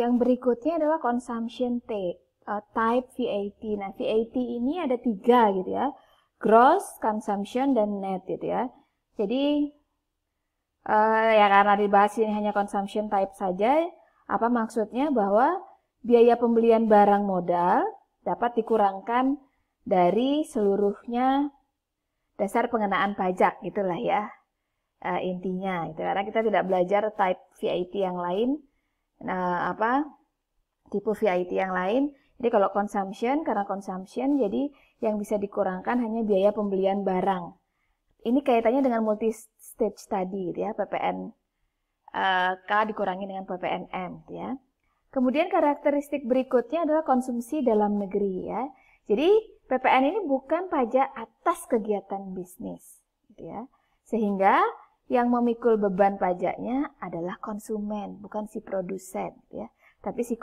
Yang berikutnya adalah consumption type VAT. Nah, VAT ini ada 3 gitu ya. Gross, consumption, dan net gitu ya. Jadi, ya karena dibahas ini hanya consumption type saja, apa maksudnya bahwa biaya pembelian barang modal dapat dikurangkan dari seluruhnya dasar pengenaan pajak gitulah ya. Intinya gitu. Karena kita tidak belajar type VAT yang lain. Tipe VAT yang lain. Jadi kalau consumption, karena consumption, jadi yang bisa dikurangkan hanya biaya pembelian barang. Ini kaitannya dengan multi-stage tadi, gitu ya, PPN K dikurangi dengan PPNM, gitu ya. Kemudian karakteristik berikutnya adalah konsumsi dalam negeri, ya. Jadi PPN ini bukan pajak atas kegiatan bisnis, gitu ya. Sehingga yang memikul beban pajaknya adalah konsumen, bukan si produsen, gitu ya. Tapi si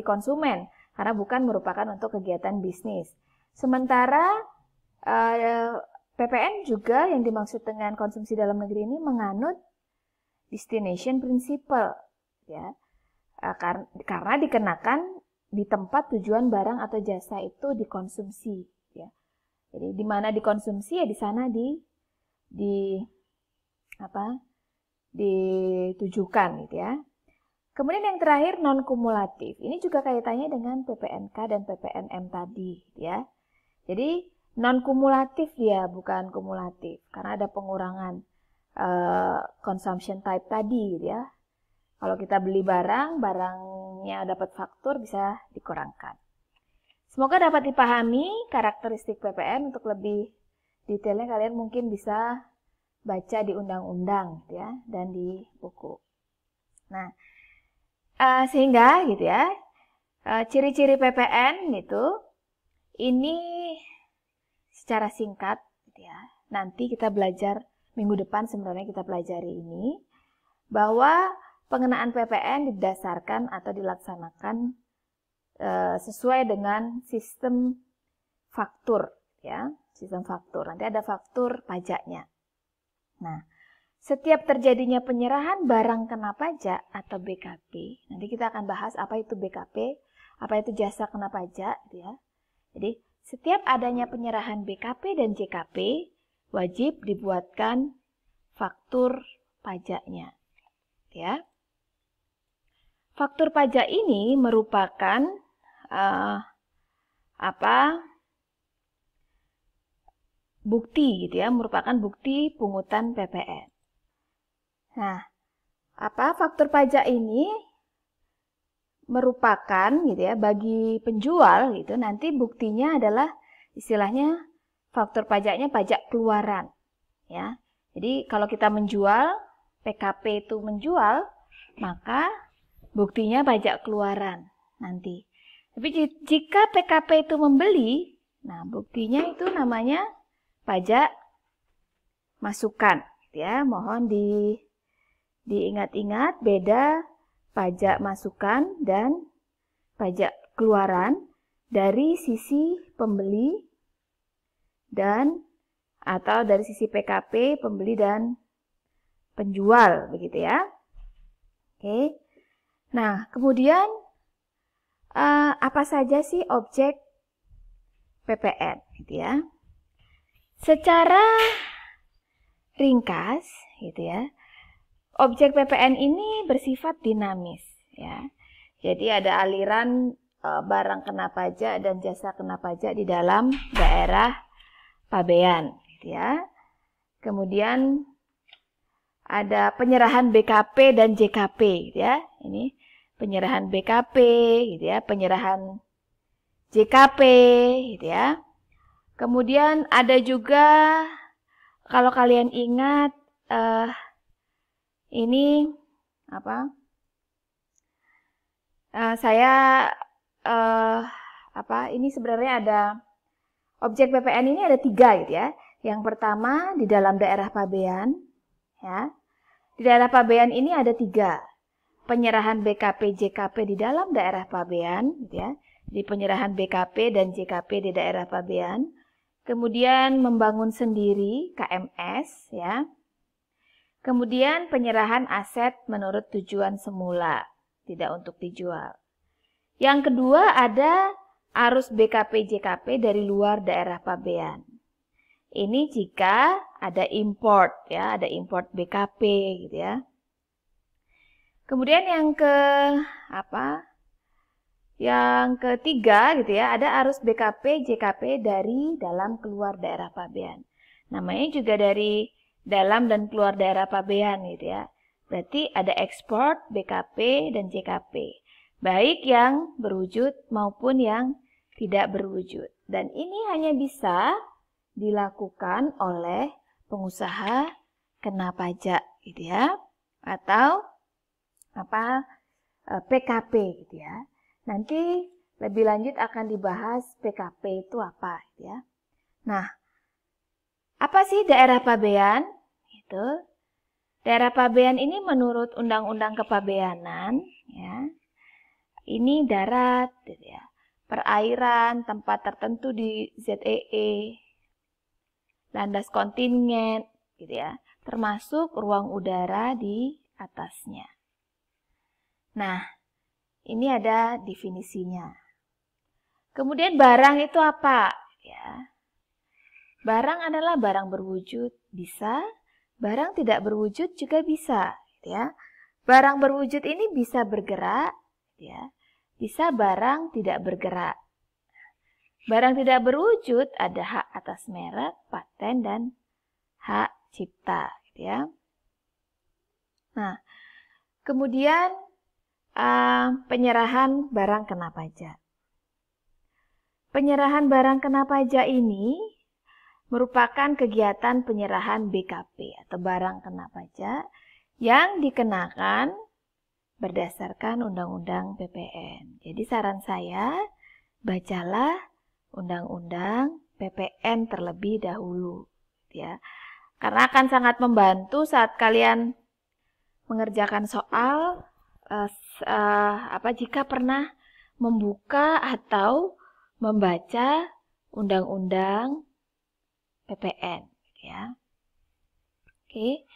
konsumen, karena bukan merupakan untuk kegiatan bisnis. Sementara PPN juga yang dimaksud dengan konsumsi dalam negeri ini menganut destination principle, ya, karena dikenakan di tempat tujuan barang atau jasa itu dikonsumsi, ya. Jadi di mana dikonsumsi ya di sana ditujukan, gitu ya. Kemudian yang terakhir non-kumulatif. Ini juga kaitannya dengan PPNK dan PPNM tadi, ya. Jadi non-kumulatif dia, bukan kumulatif, karena ada pengurangan consumption type tadi, gitu ya. Kalau kita beli barangnya dapat faktur bisa dikurangkan. Semoga dapat dipahami karakteristik PPN. Untuk lebih detailnya kalian mungkin bisa baca di undang-undang, gitu ya, dan di buku. Nah, sehingga gitu ya, ciri-ciri PPN gitu, ini secara singkat gitu ya. Nanti kita belajar minggu depan, sebenarnya kita pelajari ini bahwa pengenaan PPN didasarkan atau dilaksanakan sesuai dengan sistem faktur, ya, sistem faktur. Nanti ada faktur pajaknya. Nah, setiap terjadinya penyerahan barang kena pajak atau BKP, nanti kita akan bahas apa itu BKP, apa itu jasa kena pajak, gitu ya. Jadi, setiap adanya penyerahan BKP dan JKP, wajib dibuatkan faktur pajaknya, ya. Faktur pajak ini merupakan bukti, gitu ya, merupakan bukti pungutan PPN. Nah, faktur pajak ini merupakan gitu ya bagi penjual gitu, nanti buktinya adalah istilahnya faktur pajaknya pajak keluaran, ya. Jadi kalau kita menjual, PKP itu menjual, maka buktinya pajak keluaran nanti. Tapi jika PKP itu membeli, nah buktinya itu namanya pajak masukan, gitu ya. Mohon diingat-ingat beda pajak masukan dan pajak keluaran dari sisi pembeli dan atau dari sisi PKP, pembeli dan penjual, begitu ya. Oke. Nah, kemudian apa saja sih objek PPN, gitu ya. Secara ringkas, gitu ya. Objek PPN ini bersifat dinamis, ya. Jadi ada aliran barang kena pajak dan jasa kena pajak di dalam daerah pabean, gitu ya. Kemudian ada penyerahan BKP dan JKP, gitu ya. Ini penyerahan BKP, gitu ya, penyerahan JKP, gitu ya. Kemudian ada juga, kalau kalian ingat, ini ini sebenarnya ada objek PPN ini ada 3, gitu ya. Yang pertama di dalam daerah pabean, ya. Di daerah pabean ini ada 3. Penyerahan BKP JKP di dalam daerah pabean, gitu ya. Di penyerahan BKP dan JKP di daerah pabean. Kemudian membangun sendiri KMS, ya. Kemudian penyerahan aset menurut tujuan semula, tidak untuk dijual. Yang kedua ada arus BKP-JKP dari luar daerah pabean. Ini jika ada import ya, ada import BKP gitu ya. Kemudian yang ketiga gitu ya, ada arus BKP-JKP dari dalam keluar daerah pabean. Namanya juga dari dalam dan keluar daerah pabean gitu ya. Berarti ada ekspor BKP dan JKP. Baik yang berwujud maupun yang tidak berwujud. Dan ini hanya bisa dilakukan oleh pengusaha kena pajak gitu ya. Atau PKP gitu ya. Nanti lebih lanjut akan dibahas PKP itu apa gitu ya. Nah, apa sih daerah pabean? Itu daerah pabean ini menurut Undang-Undang Kepabeanan ya. Ini darat gitu ya. Perairan, tempat tertentu di ZEE, landas kontinen gitu ya, termasuk ruang udara di atasnya. Nah, ini ada definisinya. Kemudian barang itu apa? Ya. Barang adalah barang berwujud, bisa. Barang tidak berwujud juga bisa. Ya. Barang berwujud ini bisa bergerak, ya. Bisa barang tidak bergerak. Barang tidak berwujud ada hak atas merek, paten, dan hak cipta. Ya. Nah, kemudian penyerahan barang kena pajak. Penyerahan barang kena pajak ini merupakan kegiatan penyerahan BKP atau barang kena pajak yang dikenakan berdasarkan Undang-Undang PPN. Jadi saran saya, bacalah Undang-Undang PPN terlebih dahulu, ya. Karena akan sangat membantu saat kalian mengerjakan soal, jika pernah membuka atau membaca Undang-Undang PPN, ya. Oke.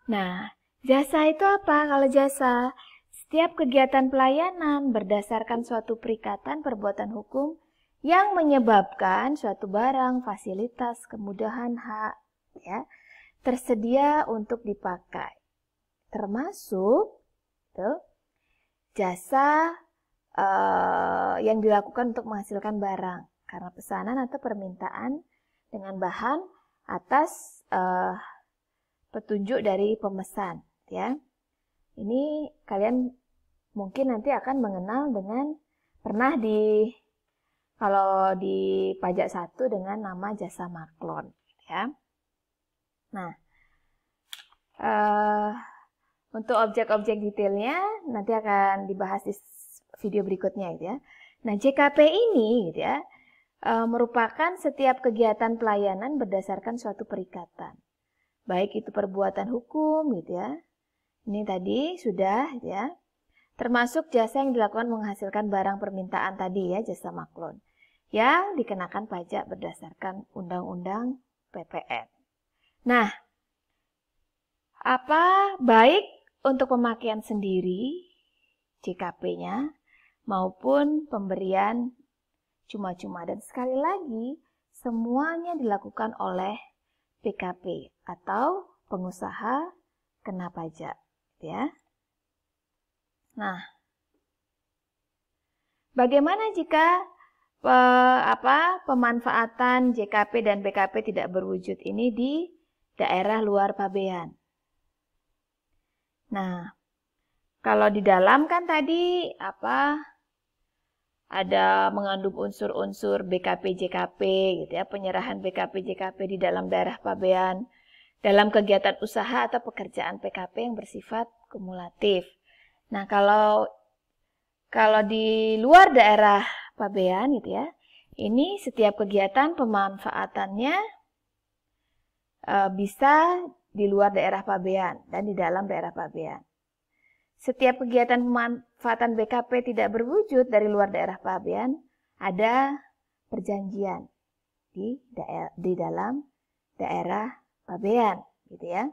Nah, jasa itu apa? Kalau jasa, setiap kegiatan pelayanan berdasarkan suatu perikatan perbuatan hukum yang menyebabkan suatu barang, fasilitas, kemudahan hak ya, tersedia untuk dipakai. Termasuk jasa yang dilakukan untuk menghasilkan barang karena pesanan atau permintaan dengan bahan atas petunjuk dari pemesan ya. Ini kalian mungkin nanti akan mengenal dengan pernah kalau di pajak 1 dengan nama jasa maklon ya. Nah, untuk objek-objek detailnya nanti akan dibahas di video berikutnya gitu ya. Nah, JKP ini gitu ya merupakan setiap kegiatan pelayanan berdasarkan suatu perikatan. Baik itu perbuatan hukum gitu ya. Ini tadi sudah ya. Termasuk jasa yang dilakukan menghasilkan barang permintaan tadi ya, jasa maklon. Yang dikenakan pajak berdasarkan Undang-Undang PPN. Nah, baik untuk pemakaian sendiri JKP-nya maupun pemberian cuma-cuma, dan sekali lagi semuanya dilakukan oleh PKP atau pengusaha kena pajak ya. Nah, bagaimana jika pemanfaatan JKP dan BKP tidak berwujud ini di daerah luar pabean? Nah, kalau di dalam kan tadi ada mengandung unsur-unsur BKP JKP gitu ya, penyerahan BKP JKP di dalam daerah pabean dalam kegiatan usaha atau pekerjaan PKP yang bersifat kumulatif. Nah, kalau di luar daerah pabean gitu ya, ini setiap kegiatan pemanfaatannya bisa di luar daerah pabean dan di dalam daerah pabean. Setiap kegiatan pemanfaatan BKP tidak berwujud dari luar daerah pabean, ada perjanjian di dalam daerah pabean, gitu ya.